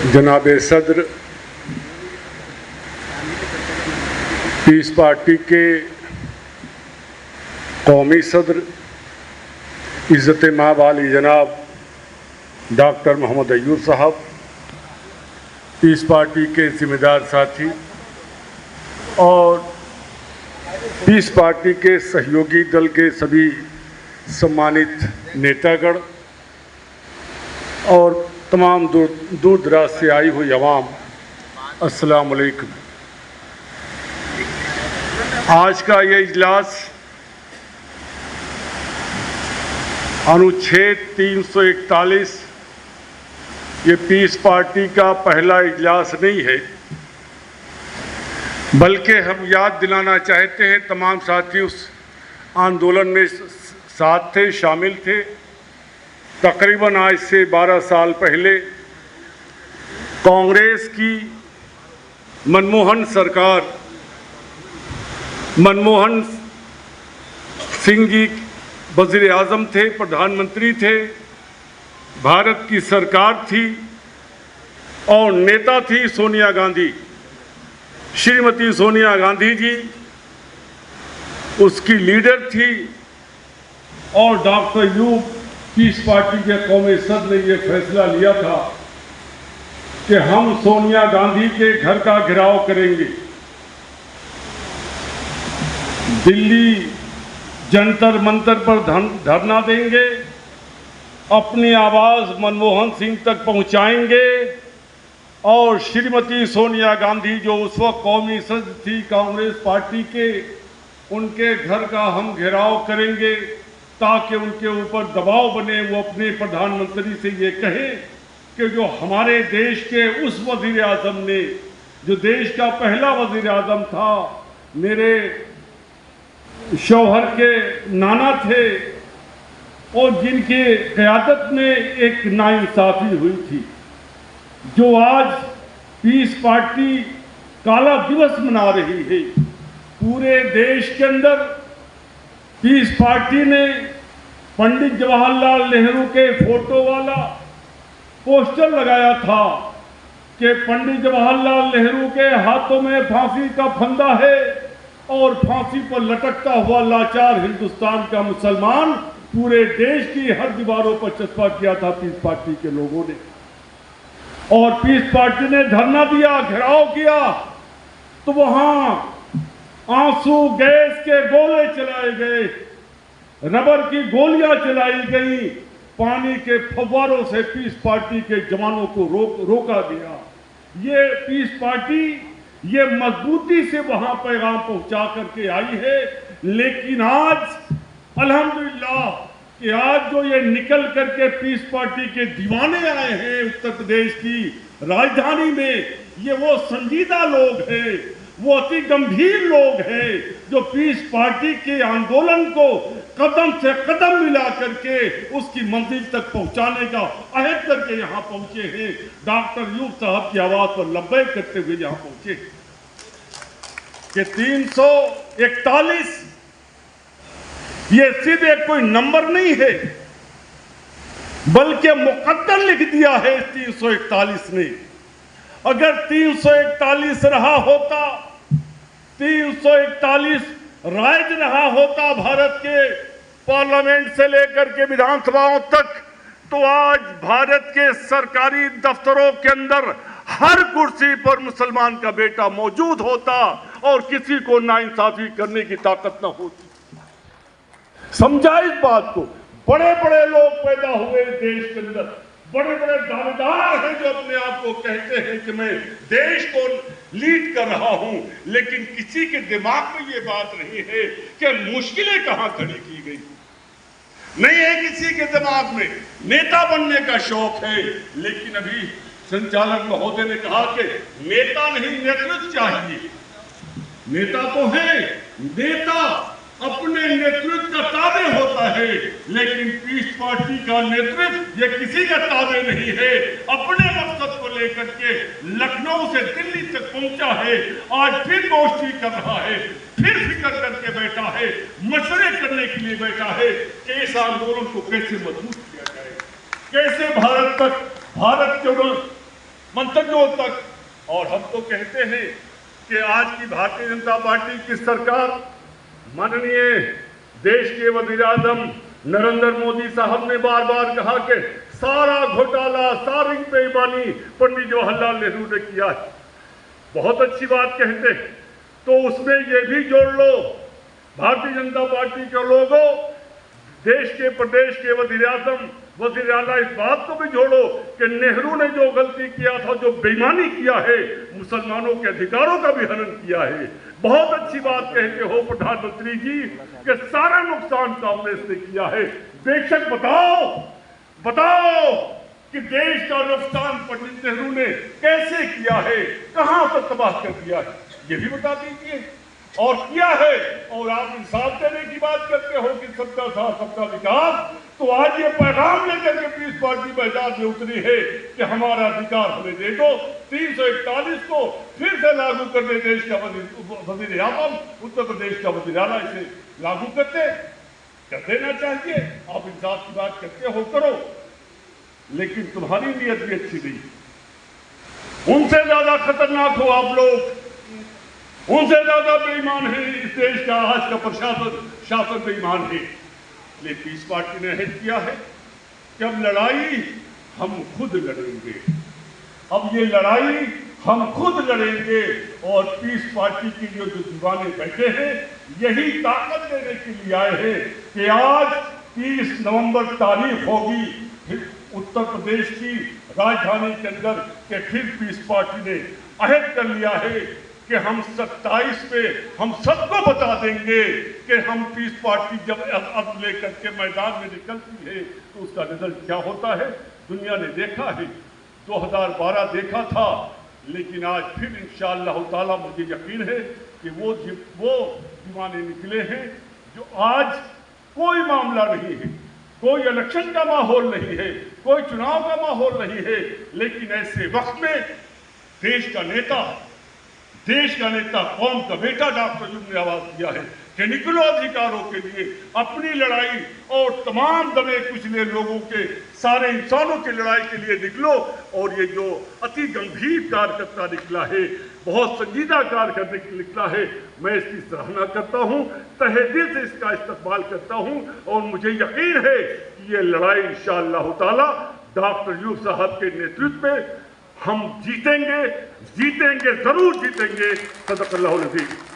जनाब सदर piece party के कौमी सदर इज़्ज़त माब वाली जनाब डॉक्टर मोहम्मद अय्यूब साहब, पीस पार्टी के ज़िम्मेदार साथी और पीस पार्टी के सहयोगी दल के सभी सम्मानित नेतागण और तमाम दूर दराज से आई हुई अवाम, अस्सलाम वालेकुम। आज का ये इजलास अनुच्छेद 341 ये पीस पार्टी का पहला इजलास नहीं है, बल्कि हम याद दिलाना चाहते हैं तमाम साथी उस आंदोलन में साथ थे, शामिल थे। तकरीबन आज से 12 साल पहले कांग्रेस की मनमोहन सरकार, मनमोहन सिंह जी वज़ीर आज़म थे, प्रधानमंत्री थे, भारत की सरकार थी और नेता थी सोनिया गांधी, श्रीमती सोनिया गांधी जी उसकी लीडर थी। और डॉक्टर अय्यूब पीस पार्टी के कौमी सदर ने ये फैसला लिया था कि हम सोनिया गांधी के घर का घेराव करेंगे, दिल्ली जंतर मंतर पर धरना देंगे, अपनी आवाज़ मनमोहन सिंह तक पहुंचाएंगे और श्रीमती सोनिया गांधी जो उस वक्त कौमी सदर थी कांग्रेस पार्टी के, उनके घर का हम घेराव करेंगे ताकि उनके ऊपर दबाव बने, वो अपने प्रधानमंत्री से ये कहे कि जो हमारे देश के उस वज़ीर आज़म ने, जो देश का पहला वज़ीर आज़म था, मेरे शौहर के नाना थे और जिनकी क़यादत में एक नाइंसाफ़ी हुई थी, जो आज पीस पार्टी काला दिवस मना रही है। पूरे देश के अंदर पीस पार्टी ने पंडित जवाहरलाल नेहरू के फोटो वाला पोस्टर लगाया था कि पंडित जवाहरलाल नेहरू के हाथों में फांसी का फंदा है और फांसी पर लटकता हुआ लाचार हिंदुस्तान का मुसलमान पूरे देश की हर दीवारों पर चस्पा किया था पीस पार्टी के लोगों ने। और पीस पार्टी ने धरना दिया, घेराव किया, तो वहां आंसू गैस के गोले चलाए गए, रबर की गोलियां चलाई गई, पानी के फव्वारों से पीस पार्टी के जवानों को रोका गया। ये पीस पार्टी ये मजबूती से वहां पैगाम पहुंचा करके आई है। लेकिन आज अल्हम्दुलिल्लाह कि आज जो ये निकल करके पीस पार्टी के दीवाने आए हैं उत्तर प्रदेश की राजधानी में, ये वो संजीदा लोग हैं, वो अति गंभीर लोग हैं जो पीस पार्टी के आंदोलन को कदम से कदम मिला करके उसकी मंजिल तक पहुंचाने का अहद करके यहाँ पहुंचे हैं। डॉक्टर अय्यूब साहब की आवाज पर लब्बैक करते हुए यहाँ पहुंचे कि 341 ये सिर्फ एक कोई नंबर नहीं है, बल्कि मुकद्दर लिख दिया है 341 ने। अगर 341 रहा होता, 341 राइज रहा होता भारत के पार्लियामेंट से लेकर के विधानसभाओं तक, तो आज भारत के सरकारी दफ्तरों के अंदर हर कुर्सी पर मुसलमान का बेटा मौजूद होता और किसी को नाइंसाफी करने की ताकत न होती। समझा इस बात को। बड़े बड़े लोग पैदा हुए देश के अंदर, बड़े बड़े दावेदार हैं जो अपने आप को कहते हैं कि मैं देश को लीड कर रहा हूं, लेकिन किसी के दिमाग में ये बात नहीं है कि मुश्किलें कहां खड़ी की गई। नहीं है किसी के दिमाग में, नेता बनने का शौक है, लेकिन अभी संचालक महोदय ने कहा कि नेता नहीं नेतृत्व चाहिए। नेता तो है, नेता अपने नेतृत्व का ताबे होता है, लेकिन पीस पार्टी का नेतृत्व ये किसी का ताबे नहीं है। अपने मकसद को लेकर के लखनऊ से दिल्ली तक पहुंचा है, आज फिर गोष्ठी कर रहा है, फिर फिक्र करके बैठा है, मशवरे करने के लिए बैठा है कि इस आंदोलन को कैसे मजबूत किया जाए, कैसे भारत तक भारत जोड़ो मंतव्यों तक। और हम तो कहते हैं कि आज की भारतीय जनता पार्टी की सरकार, माननीय देश के वजीर आजम नरेंद्र मोदी साहब ने बार बार कहा कि सारा घोटाला, सारी बेईमानी पंडित जवाहरलाल नेहरू ने किया है। बहुत अच्छी बात कहते हैं, तो उसमें ये भी जोड़ लो, भारतीय जनता पार्टी के लोगों, देश के प्रदेश के वजीर आजम, वजीर आला, इस बात को भी जोड़ो कि नेहरू ने जो गलती किया था, जो बेईमानी किया है, मुसलमानों के अधिकारों का भी हनन किया है। बहुत अच्छी बात कहते हो प्रधानमंत्री जी कि सारा नुकसान कांग्रेस ने किया है। बेशक बताओ कि देश का नुकसान पंडित नेहरू ने कैसे किया है, कहां तक तबाह कर दिया है, ये भी बता दीजिए। और किया है, और आप इंसाफ देने की बात करते हो कि सबका साथ सबका विकास, तो आज ये पैगाम लेकर के पीस पार्टी मैदान में उतरी है कि हमारा अधिकार हमें दे दो। 341 को फिर से लागू करने देश का वजीर आजम, उत्तर प्रदेश का वजीर आला इसे लागू कर देना चाहिए। आप इंसाफ की बात करते हो, करो, लेकिन तुम्हारी नीयत भी अच्छी नहीं। उनसे ज्यादा खतरनाक हो आप लोग, उनसे ज्यादा बेईमान है इस देश का आज का शासन बेईमान है। लेकिन पीस पार्टी ने अहद किया है कि अब लड़ाई हम खुद लड़ेंगे, अब ये लड़ाई हम खुद लड़ेंगे। और पीस पार्टी के जो दीवाने बैठे हैं, यही ताकत देने के लिए आए हैं कि आज 30 नवंबर तारीख होगी उत्तर प्रदेश की राजधानी के अंदर के फिर पीस पार्टी ने अहद कर लिया है कि हम 27 पे हम सबको बता देंगे कि हम पीस पार्टी जब अब लेकर के मैदान में निकलती है तो उसका रिजल्ट क्या होता है। दुनिया ने देखा है, 2012 देखा था, लेकिन आज फिर इंशाअल्लाह ताला मुझे यकीन है कि वो दीवाने निकले हैं। जो आज कोई मामला नहीं है, कोई इलेक्शन का माहौल नहीं है, कोई चुनाव का माहौल नहीं है, लेकिन ऐसे वक्त में देश का नेता, कौम का बेटा डॉक्टर यूनुस ने आवाज दिया है कि निकलो अधिकारों के लिए, अपनी लड़ाई और तमाम दबे कुचले लोगों के, सारे इंसानों की लड़ाई के लिए निकलो। और ये जो अति गंभीर कार्यकर्ता निकला है, बहुत संजीदा कार्य करने के निकला है, मैं इसकी सराहना करता हूँ, तहे दिल से इसका इस्तकबाल करता हूँ। और मुझे यकीन है कि ये लड़ाई इंशाअल्लाह ताला डॉक्टर यूनुस साहब के नेतृत्व में हम जीतेंगे, जरूर जीतेंगे। सदक़ल्लाहुल अज़ीज़।